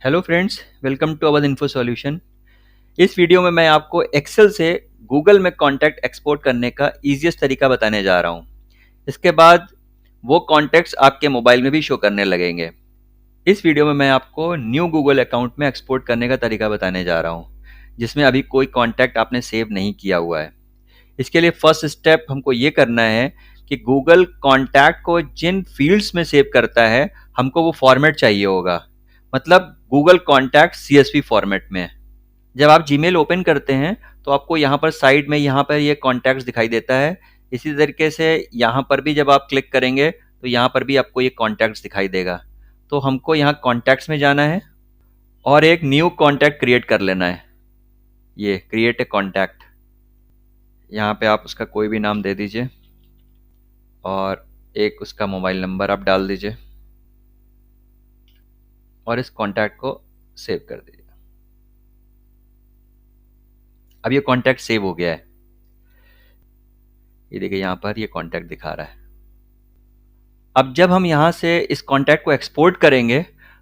Hello friends, welcome to our info solution. इस video में मैं आपको एक्सेल से गूगल में कॉन्टैक्ट एक्सपोर्ट करने का ईजीएस्ट तरीका बताने जा रहा हूँ। इसके बाद वो कॉन्टैक्ट्स आपके मोबाइल में भी शो करने लगेंगे। इस वीडियो में मैं आपको न्यू गूगल अकाउंट में एक्सपोर्ट करने का तरीका बताने जा रहा हूँ, जिसमें अभी कोई कॉन्टैक्ट आपने सेव नहीं किया हुआ है। इसके लिए फर्स्ट स्टेप हमको ये करना है कि गूगल कॉन्टैक्ट को जिन फील्ड्स में सेव करता है, हमको वो फॉर्मेट चाहिए होगा। मतलब गूगल कॉन्टैक्ट सीएसवी फॉर्मेट में। जब आप जीमेल ओपन करते हैं तो आपको यहाँ पर साइड में यहाँ पर ये कॉन्टैक्ट्स दिखाई देता है। इसी तरीके से यहाँ पर भी जब आप क्लिक करेंगे तो यहाँ पर भी आपको ये कॉन्टैक्ट्स दिखाई देगा। तो हमको यहाँ कॉन्टैक्ट्स में जाना है और एक न्यू कॉन्टैक्ट क्रिएट कर लेना है। ये क्रिएट ए कॉन्टैक्ट, यहाँ पे आप उसका कोई भी नाम दे दीजिए और एक उसका मोबाइल नंबर आप डाल दीजिए और इस कॉन्टैक्ट को सेव कर दीजिए। अब ये कॉन्टैक्ट सेव हो गया है। ये देखिए यहाँ पर ये कॉन्टैक्ट दिखा रहा है। अब जब हम यहाँ से इस कॉन्टैक्ट को एक्सपोर्ट करेंगे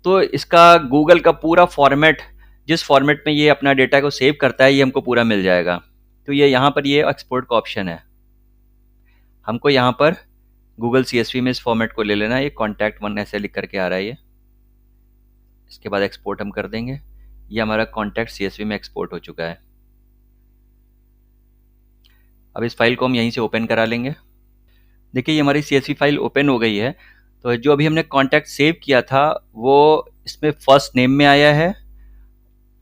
तो इसका गूगल का पूरा फॉर्मेट, जिस फॉर्मेट में ये अपना डेटा को सेव करता है, ये हमको पूरा मिल जाएगा। तो ये यहाँ पर ये एक्सपोर्ट का ऑप्शन है। हमको यहाँ पर गूगल सीएसवी में इस फॉर्मेट को ले लेना है। ये कॉन्टैक्ट वन ऐसे लिख करके आ रहा है ये। इसके बाद एक्सपोर्ट हम कर देंगे। ये हमारा कॉन्टैक्ट सीएसवी में एक्सपोर्ट हो चुका है। अब इस फाइल को हम यहीं से ओपन करा लेंगे। देखिए ये हमारी सीएसवी फाइल ओपन हो गई है। तो जो अभी हमने कॉन्टैक्ट सेव किया था वो इसमें फर्स्ट नेम में आया है,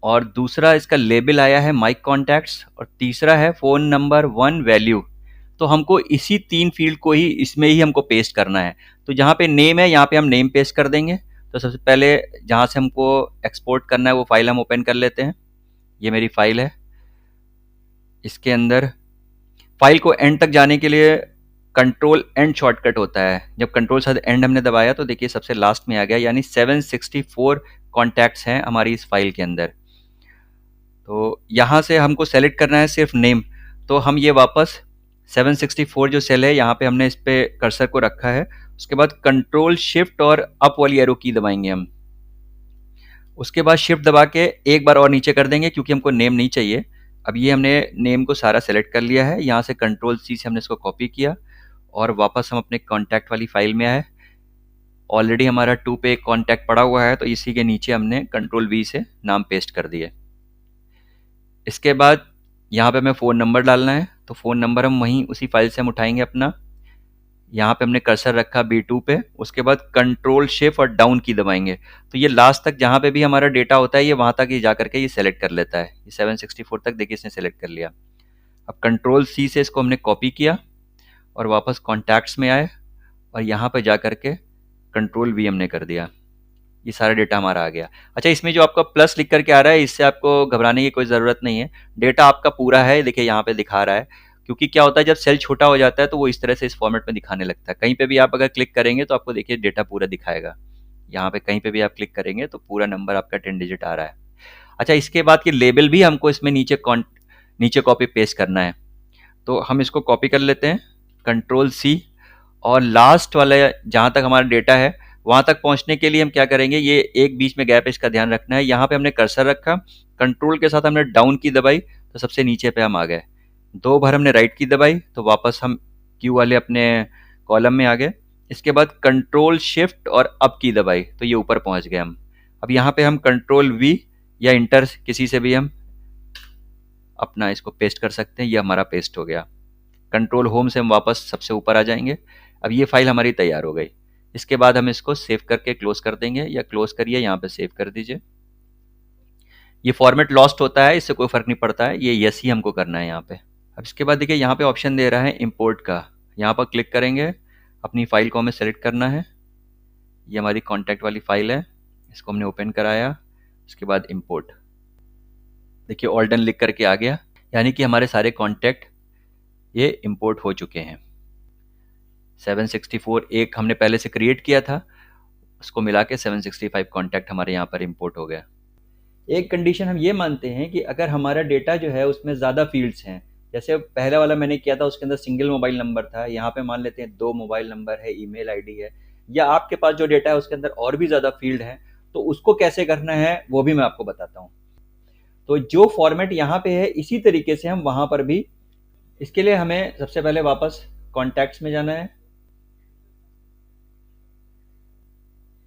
और दूसरा इसका लेबल आया है माई कॉन्टैक्ट्स, और तीसरा है फ़ोन नंबर वन वैल्यू। तो हमको इसी तीन फील्ड को ही इसमें ही हमको पेस्ट करना है। तो जहाँ पे नेम है यहाँ पे हम नेम पेस्ट कर देंगे। तो सबसे पहले जहाँ से हमको एक्सपोर्ट करना है वो फाइल हम ओपन कर लेते हैं। ये मेरी फाइल है। इसके अंदर फाइल को एंड तक जाने के लिए कंट्रोल एंड शॉर्टकट होता है। जब कंट्रोल साथ एंड हमने दबाया तो देखिए सबसे लास्ट में आ गया, यानी 764 कॉन्टैक्ट्स हैं हमारी इस फाइल के अंदर। तो यहाँ से हमको सेलेक्ट करना है सिर्फ नेम। तो हम ये वापस 764 जो सेल है यहाँ पे हमने इस पे कर्सर को रखा है। उसके बाद कंट्रोल शिफ्ट और अप वाली एरो की दबाएंगे हम। उसके बाद शिफ्ट दबा के एक बार और नीचे कर देंगे क्योंकि हमको नेम नहीं चाहिए। अब ये हमने नेम को सारा सेलेक्ट कर लिया है। यहाँ से कंट्रोल सी से हमने इसको कॉपी किया और वापस हम अपने कॉन्टैक्ट वाली फाइल में आए। ऑलरेडी हमारा 2 पे एक कॉन्टैक्ट पड़ा हुआ है तो इसी के नीचे हमने कंट्रोल वी से नाम पेस्ट कर दिए। इसके बाद यहाँ पे हमें फ़ोन नंबर डालना है। तो फ़ोन नंबर हम वहीं उसी फाइल से हम उठाएंगे अपना। यहाँ पे हमने कर्सर रखा B2 पे। उसके बाद कंट्रोल शिफ्ट और डाउन की दबाएंगे तो ये लास्ट तक जहाँ पे भी हमारा डेटा होता है ये वहाँ तक ये जा करके ये सेलेक्ट कर लेता है। ये 764 तक देखिए इसने सेलेक्ट कर लिया। अब कंट्रोल सी से इसको हमने कॉपी किया और वापस कॉन्टैक्ट्स में आए और यहाँ पे जा करके कंट्रोल वी हमने कर दिया। ये सारा डेटा हमारा आ गया। अच्छा, इसमें जो आपका प्लस लिख करके आ रहा है इससे आपको घबराने की कोई ज़रूरत नहीं है। डेटा आपका पूरा है, देखिए यहाँ पे दिखा रहा है। क्योंकि क्या होता है जब सेल छोटा हो जाता है तो वो इस तरह से इस फॉर्मेट में दिखाने लगता है। कहीं पे भी आप अगर क्लिक करेंगे तो आपको देखिए डेटा पूरा दिखाएगा। यहाँ पे कहीं पे भी आप क्लिक करेंगे तो पूरा नंबर आपका 10 डिजिट आ रहा है। अच्छा, इसके बाद की लेबल भी हमको इसमें नीचे कॉपी पेस्ट करना है। तो हम इसको कॉपी कर लेते हैं, कंट्रोल सी, और लास्ट वाला जहाँ तक हमारा डेटा है वहाँ तक पहुँचने के लिए हम क्या करेंगे, ये एक बीच में गैप है इसका ध्यान रखना है। यहाँ पे हमने कर्सर रखा, कंट्रोल के साथ हमने डाउन की दबाई तो सबसे नीचे पे हम आ गए। 2 बार हमने राइट की दबाई तो वापस हम क्यू वाले अपने कॉलम में आ गए। इसके बाद कंट्रोल शिफ्ट और अप की दबाई तो ये ऊपर पहुँच गए हम। अब यहाँ पे हम कंट्रोल वी या इंटर किसी से भी हम अपना इसको पेस्ट कर सकते हैं। ये हमारा पेस्ट हो गया। कंट्रोल होम से हम वापस सबसे ऊपर आ जाएंगे। अब ये फाइल हमारी तैयार हो गई। इसके बाद हम इसको सेव करके क्लोज कर देंगे, या क्लोज करिए यहाँ पे सेव कर दीजिए। ये फॉर्मेट लॉस्ट होता है, इससे कोई फर्क नहीं पड़ता है, ये यस ही हमको करना है यहाँ पे। अब इसके बाद देखिए यहाँ पे ऑप्शन दे रहा है इंपोर्ट का। यहाँ पर क्लिक करेंगे, अपनी फाइल को हमें सेलेक्ट करना है। ये हमारी कॉन्टैक्ट वाली फाइल है, इसको हमने ओपन कराया। उसके बाद इम्पोर्ट, देखिए ऑल डन लिख करके आ गया, यानी कि हमारे सारे कॉन्टैक्ट ये इंपोर्ट हो चुके हैं। 764 एक हमने पहले से क्रिएट किया था, उसको मिला के 765 कॉन्टैक्ट हमारे यहाँ पर इंपोर्ट हो गया। एक कंडीशन हम ये मानते हैं कि अगर हमारा डेटा जो है उसमें ज़्यादा फील्ड्स हैं, जैसे पहला वाला मैंने किया था उसके अंदर सिंगल मोबाइल नंबर था, यहाँ पे मान लेते हैं 2 मोबाइल नंबर है, ईमेल आईडी है, या आपके पास जो डेटा है उसके अंदर और भी ज़्यादा फील्ड है, तो उसको कैसे करना है वो भी मैं आपको बताता हूँ। तो जो फॉर्मेट यहाँ पे है इसी तरीके से हम वहाँ पर भी, इसके लिए हमें सबसे पहले वापस कॉन्टैक्ट्स में जाना है,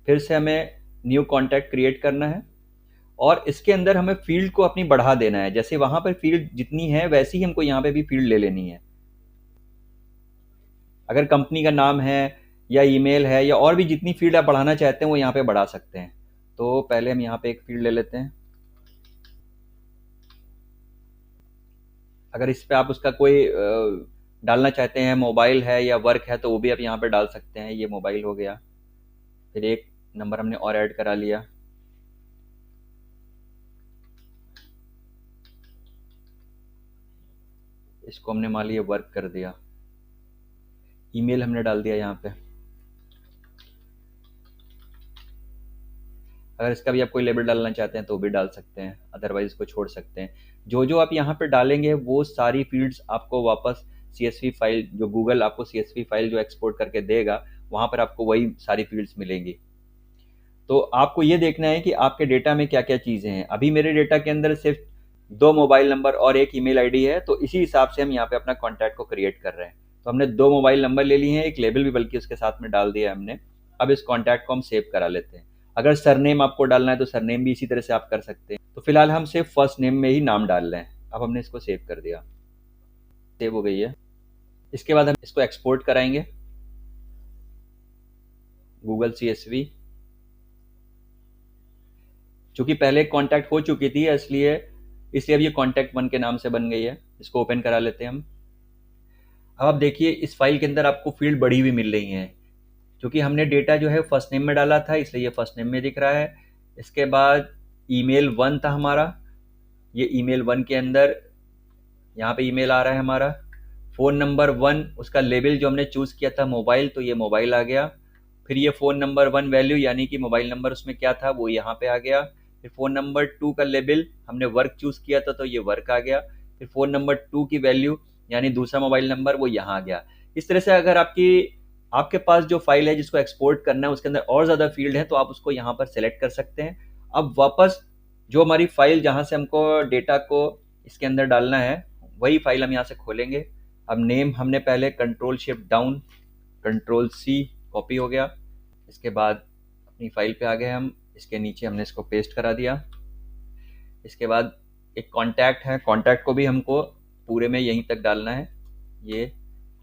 फिर से हमें न्यू कॉन्टैक्ट क्रिएट करना है और इसके अंदर हमें फील्ड को अपनी बढ़ा देना है। जैसे वहाँ पर फील्ड जितनी है वैसी ही हमको यहाँ पे भी फील्ड ले लेनी है। अगर कंपनी का नाम है या ईमेल है या और भी जितनी फील्ड आप बढ़ाना चाहते हैं वो यहाँ पे बढ़ा सकते हैं। तो पहले हम यहाँ पे एक फील्ड ले लेते हैं। अगर इस पे आप उसका कोई डालना चाहते हैं, मोबाइल है या वर्क है, तो वो भी आप यहाँ पे डाल सकते हैं। ये मोबाइल हो गया। फिर एक नंबर हमने और ऐड करा लिया। इसको हमने मान लिया वर्क कर दिया। ईमेल हमने डाल दिया यहाँ पे। अगर इसका भी आप कोई लेबल डालना चाहते हैं तो भी डाल सकते हैं, अदरवाइज इसको छोड़ सकते हैं। जो जो आप यहाँ पे डालेंगे वो सारी फील्ड्स आपको वापस CSV फाइल, जो गूगल आपको CSV फाइल जो एक्सपोर्ट करके देगा, वहाँ पर आपको वही सारी फील्ड्स मिलेंगी। तो आपको ये देखना है कि आपके डेटा में क्या क्या चीज़ें हैं। अभी मेरे डेटा के अंदर सिर्फ 2 मोबाइल नंबर और एक ईमेल आईडी है, तो इसी हिसाब से हम यहाँ पे अपना कॉन्टैक्ट को क्रिएट कर रहे हैं। तो हमने 2 मोबाइल नंबर ले लिए हैं, एक लेबल भी बल्कि उसके साथ में डाल दिया है हमने। अब इस कॉन्टैक्ट को हम सेव करा लेते हैं। अगर सरनेम आपको डालना है तो सरनेम भी इसी तरह से आप कर सकते हैं। तो फिलहाल हम सिर्फ फर्स्ट नेम में ही नाम डाल रहे हैं। अब हमने इसको सेव कर दिया, सेव हो गई है। इसके बाद हम इसको एक्सपोर्ट कराएंगे गूगल CSV। चूंकि पहले कॉन्टैक्ट हो चुकी थी इसलिए इसलिए अब ये कॉन्टैक्ट 1 के नाम से बन गई है। इसको ओपन करा लेते हैं हम। अब आप देखिए इस फाइल के अंदर आपको फील्ड बढ़ी हुई मिल रही हैं। क्योंकि हमने डेटा जो है फर्स्ट नेम में डाला था इसलिए ये फर्स्ट नेम में दिख रहा है। इसके बाद ईमेल 1 था हमारा, ये ईमेल 1 के अंदर यहाँ पे ईमेल आ रहा है हमारा। फ़ोन नंबर 1, उसका लेबल जो हमने चूज़ किया था मोबाइल, तो ये मोबाइल आ गया। फिर ये फ़ोन नंबर 1 वैल्यू यानी कि मोबाइल नंबर उसमें क्या था वो यहाँ पे आ गया। फिर फ़ोन नंबर 2 का लेबल हमने वर्क चूज़ किया था तो ये वर्क आ गया। फिर फ़ोन नंबर 2 की वैल्यू यानी दूसरा मोबाइल नंबर वो यहाँ आ गया। इस तरह से अगर आपके पास जो फाइल है जिसको एक्सपोर्ट करना है उसके अंदर और ज़्यादा फील्ड है तो आप उसको यहाँ पर सेलेक्ट कर सकते हैं। अब वापस जो हमारी फाइल जहाँ से हमको डेटा को इसके अंदर डालना है वही फाइल हम यहाँ से खोलेंगे। अब नेम हमने पहले control shift down, control C, copy हो गया। इसके बाद अपनी फाइल पे आ गए हम। इसके नीचे हमने इसको पेस्ट करा दिया। इसके बाद एक कॉन्टैक्ट है, कॉन्टैक्ट को भी हमको पूरे में यहीं तक डालना है। ये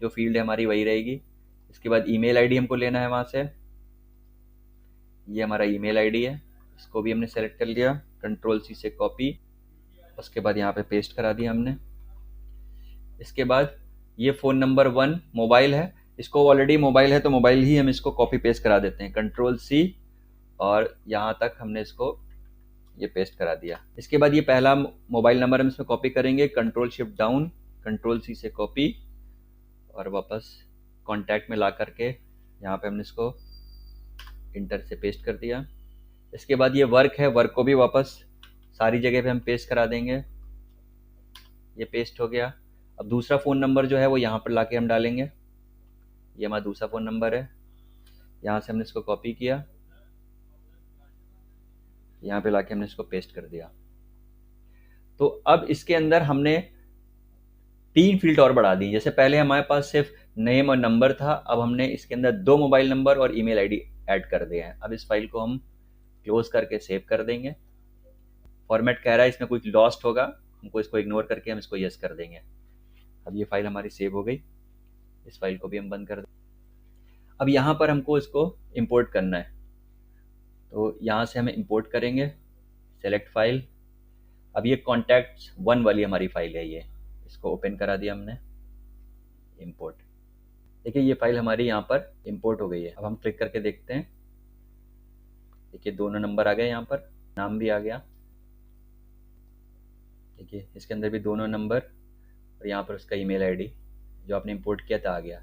जो फील्ड है हमारी वही रहेगी। इसके बाद ईमेल आईडी हमको लेना है वहाँ से। ये हमारा ईमेल आईडी है, इसको भी हमने सेलेक्ट कर लिया, कंट्रोल C से कॉपी। उसके बाद यहाँ पे पेस्ट करा दिया हमने। इसके बाद ये फ़ोन नंबर 1 मोबाइल है, इसको ऑलरेडी मोबाइल है तो मोबाइल ही हम इसको कॉपी पेस्ट करा देते हैं, कंट्रोल C, और यहाँ तक हमने इसको ये पेस्ट करा दिया। इसके बाद ये पहला मोबाइल नंबर हम इसमें कॉपी करेंगे, control shift down, control C से कॉपी और वापस कॉन्टैक्ट में ला करके यहाँ पे हमने इसको इंटर से पेस्ट कर दिया। इसके बाद ये वर्क है, वर्क को भी वापस सारी जगह पे हम पेस्ट करा देंगे। ये पेस्ट हो गया। अब दूसरा फ़ोन नंबर जो है वो यहाँ पर ला के हम डालेंगे। ये हमारा दूसरा फ़ोन नंबर है, यहाँ से हमने इसको कॉपी किया, यहाँ पे लाके हमने इसको पेस्ट कर दिया। तो अब इसके अंदर हमने 3 फील्ड और बढ़ा दी। जैसे पहले हमारे पास सिर्फ नेम और नंबर था, अब हमने इसके अंदर 2 मोबाइल नंबर और ईमेल आईडी ऐड कर दिए हैं। अब इस फाइल को हम क्लोज करके सेव कर देंगे। फॉर्मेट कह रहा है इसमें कुछ लॉस्ट होगा, हमको इसको इग्नोर करके हम इसको यस कर देंगे। अब ये फाइल हमारी सेव हो गई। इस फाइल को भी हम बंद कर दें। अब यहाँ पर हमको इसको इंपोर्ट करना है, तो यहाँ से हमें इंपोर्ट करेंगे, सेलेक्ट फाइल। अब ये कॉन्टैक्ट्स 1 वाली हमारी फाइल है, ये इसको ओपन करा दिया हमने, इंपोर्ट। देखिए ये फाइल हमारी यहाँ पर इंपोर्ट हो गई है। अब हम क्लिक करके देखते हैं, देखिए दोनों नंबर आ गए, यहाँ पर नाम भी आ गया। देखिए इसके अंदर भी दोनों नंबर और यहाँ पर उसका ईमेल आईडी जो आपने इंपोर्ट किया था आ गया।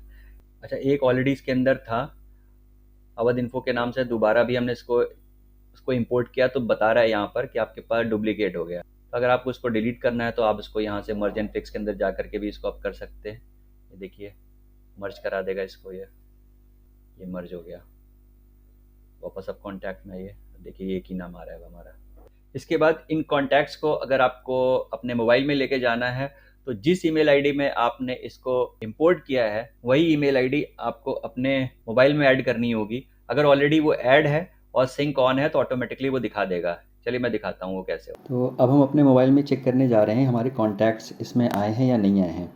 अच्छा, एक ऑलरेडी इसके अंदर था, अवध इन्फो के नाम से, दोबारा भी हमने उसको इंपोर्ट किया तो बता रहा है यहाँ पर कि आपके पास डुप्लीकेट हो गया। तो अगर आपको इसको डिलीट करना है तो आप इसको यहाँ से मर्ज एंड फिक्स के अंदर जा करके भी इसको आप कर सकते हैं। ये देखिए मर्ज करा देगा इसको, ये मर्ज हो गया। वापस आप कॉन्टैक्ट में आइए, देखिए एक ही नाम आ रहा है हमारा। इसके बाद इन कॉन्टैक्ट्स को अगर आपको अपने मोबाइल में लेके जाना है, तो जिस ईमेल आईडी में आपने इसको इंपोर्ट किया है वही ईमेल आईडी आपको अपने मोबाइल में ऐड करनी होगी। अगर ऑलरेडी वो ऐड है और सिंक ऑन है तो ऑटोमेटिकली वो दिखा देगा। चलिए मैं दिखाता हूँ वो कैसे हो। तो अब हम अपने मोबाइल में चेक करने जा रहे हैं हमारे कॉन्टैक्ट्स इसमें आए हैं या नहीं आए हैं।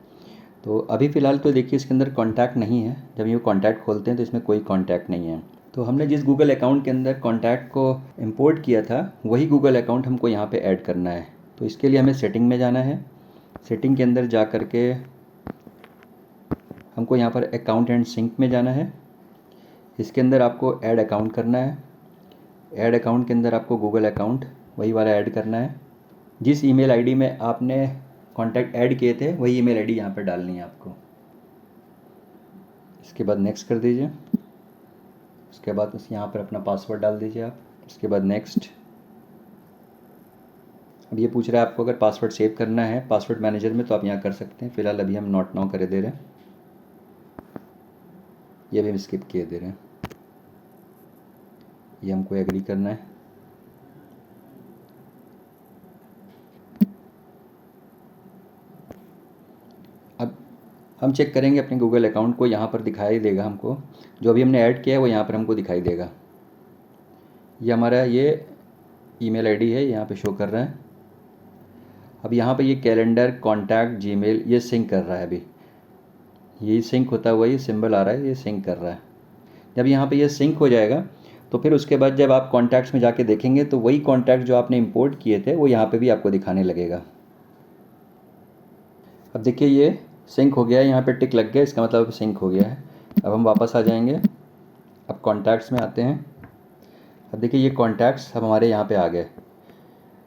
तो अभी फ़िलहाल तो देखिए इसके अंदर कॉन्टैक्ट नहीं है। जब ये कॉन्टैक्ट खोलते हैं तो इसमें कोई कॉन्टैक्ट नहीं है। तो हमने जिस गूगल अकाउंट के अंदर कॉन्टैक्ट को इंपोर्ट किया था वही गूगल अकाउंट हमको यहाँ पे ऐड करना है। तो इसके लिए हमें सेटिंग में जाना है। सेटिंग के अंदर जा कर के हमको यहाँ पर अकाउंट एंड सिंक में जाना है। इसके अंदर आपको ऐड अकाउंट करना है। ऐड अकाउंट के अंदर आपको गूगल अकाउंट वही वाला ऐड करना है। जिस ईमेल आईडी में आपने कॉन्टैक्ट ऐड किए थे वही ईमेल आईडी यहाँ पर डालनी है आपको। इसके बाद नेक्स्ट कर दीजिए। उसके बाद उस यहाँ पर अपना पासवर्ड डाल दीजिए आप। उसके बाद नेक्स्ट। अब ये पूछ रहा है आपको अगर पासवर्ड सेव करना है पासवर्ड मैनेजर में तो आप यहाँ कर सकते हैं। फ़िलहाल अभी हम नॉट नाउ कर दे रहे हैं। ये भी हम स्किप किए दे रहे हैं। ये हमको एग्री करना है। अब हम चेक करेंगे अपने गूगल अकाउंट को। यहाँ पर दिखाई देगा हमको जो अभी हमने ऐड किया है वो यहाँ पर हमको दिखाई देगा। ये हमारा ये ईमेल आईडी है यहाँ पे शो कर रहा है। अब यहाँ पे ये कैलेंडर कॉन्टैक्ट जीमेल ये सिंक कर रहा है। अभी ये सिंक होता हुआ ये सिंबल आ रहा है, ये सिंक कर रहा है। जब यहाँ पे ये सिंक हो जाएगा तो फिर उसके बाद जब आप कॉन्टैक्ट्स में जाके देखेंगे तो वही कॉन्टैक्ट जो आपने इंपोर्ट किए थे वो यहाँ पे भी आपको दिखाने लगेगा। अब देखिए ये सिंक हो गया है, यहाँ पे टिक लग गया, इसका मतलब सिंक हो गया है। अब हम वापस आ जाएंगे। अब कॉन्टैक्ट्स में आते हैं। अब देखिए ये कॉन्टैक्ट्स अब हमारे यहाँ पे आ गए।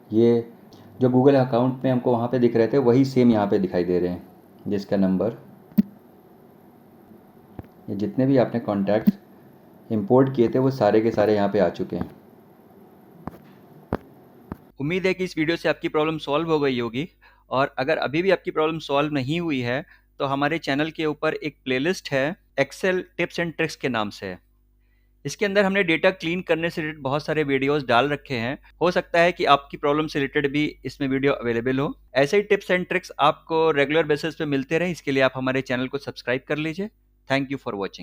ये जो गूगल अकाउंट में हमको वहाँ पे दिख रहे थे वही सेम यहाँ पे दिखाई दे रहे हैं। जिसका नंबर, ये जितने भी आपने कॉन्टैक्ट्स इंपोर्ट किए थे वो सारे के सारे यहाँ पे आ चुके हैं। उम्मीद है कि इस वीडियो से आपकी प्रॉब्लम सॉल्व हो गई होगी। और अगर अभी भी आपकी प्रॉब्लम सॉल्व नहीं हुई है तो हमारे चैनल के ऊपर एक प्लेलिस्ट है एक्सेल टिप्स एंड ट्रिक्स के नाम से। इसके अंदर हमने डेटा क्लीन करने से रिलेटेड बहुत सारे वीडियोस डाल रखे हैं। हो सकता है कि आपकी प्रॉब्लम से रिलेटेड भी इसमें वीडियो अवेलेबल हो। ऐसे ही टिप्स एंड ट्रिक्स आपको रेगुलर बेसिस पे मिलते रहे, इसके लिए आप हमारे चैनल को सब्सक्राइब कर लीजिए। Thank you for watching.